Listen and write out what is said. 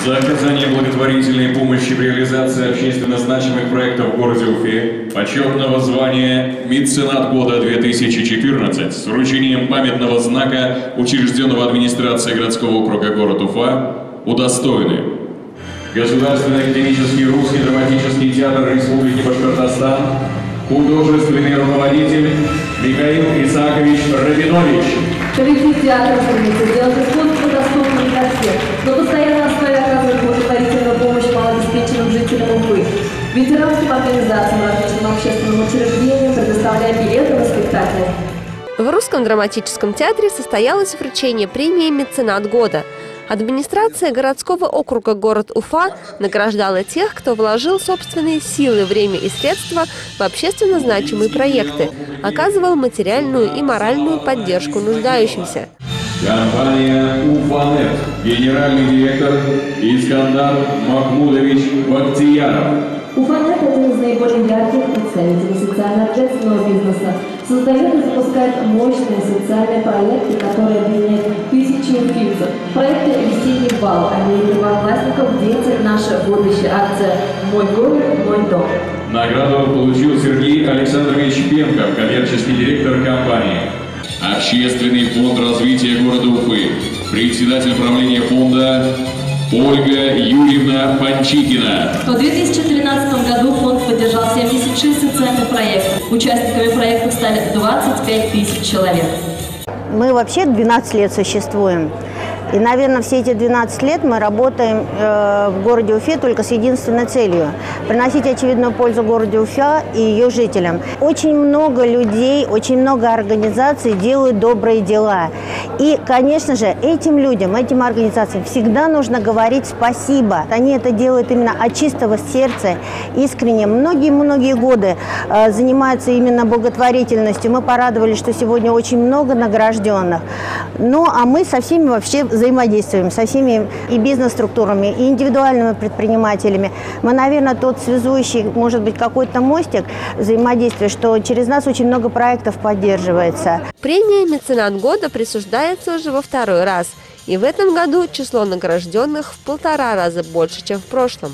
За оказание благотворительной помощи в реализации общественно значимых проектов в городе Уфе почетного звания «Меценат года 2014» с вручением памятного знака учрежденного администрацией городского округа город Уфа удостоены Государственный академический русский драматический театр Республики Башкортостан, художественный руководитель Михаил Исаакович Рабинович. Коллектив театра стремится сделать искусство доступным для всех, но постоянно на основе оказывает благотворительную помощь малообеспеченным жителям Уфы. Ветеранским организациям, различным общественным учреждениям предоставляя билеты на спектакли. В Русском драматическом театре состоялось вручение премии «Меценат года». Администрация городского округа город Уфа награждала тех, кто вложил собственные силы, время и средства в общественно значимые проекты, оказывал материальную и моральную поддержку нуждающимся. Компания «Уфанет», генеральный директор Искандар Махмудович Бактияров. «Уфанет» – один из наиболее ярких представителей социально-ответственного бизнеса. Создает и запускает мощные социальные проекты, которые объединяют тысячи уфимцев. Проекты «Весенний бал», они первоклассников «Дети. Наше будущее», акция «Мой город. Мой дом». Награду получил Сергей Александрович Пенков, коммерческий директор компании. Общественный фонд развития города Уфы, председатель правления фонда Ольга Юрьевна Панчикина. В 2013 году фонд поддержал 76 социальных проектов. Участниками проектов стали 25 тысяч человек. Мы вообще 12 лет существуем. И, наверное, все эти 12 лет мы работаем в городе Уфе только с единственной целью – приносить очевидную пользу городу Уфа и ее жителям. Очень много людей, очень много организаций делают добрые дела. И, конечно же, этим людям, этим организациям всегда нужно говорить спасибо. Они это делают именно от чистого сердца, искренне. Многие-многие годы занимаются именно благотворительностью. Мы порадовались, что сегодня очень много награжденных. Ну, а мы со всеми вообще взаимодействуем, со всеми и бизнес-структурами, и индивидуальными предпринимателями. Мы, наверное, тот связующий, может быть, какой-то мостик взаимодействия, что через нас очень много проектов поддерживается. Премия «Меценат года» присуждается уже во второй раз. И в этом году число награжденных в 1,5 раза больше, чем в прошлом.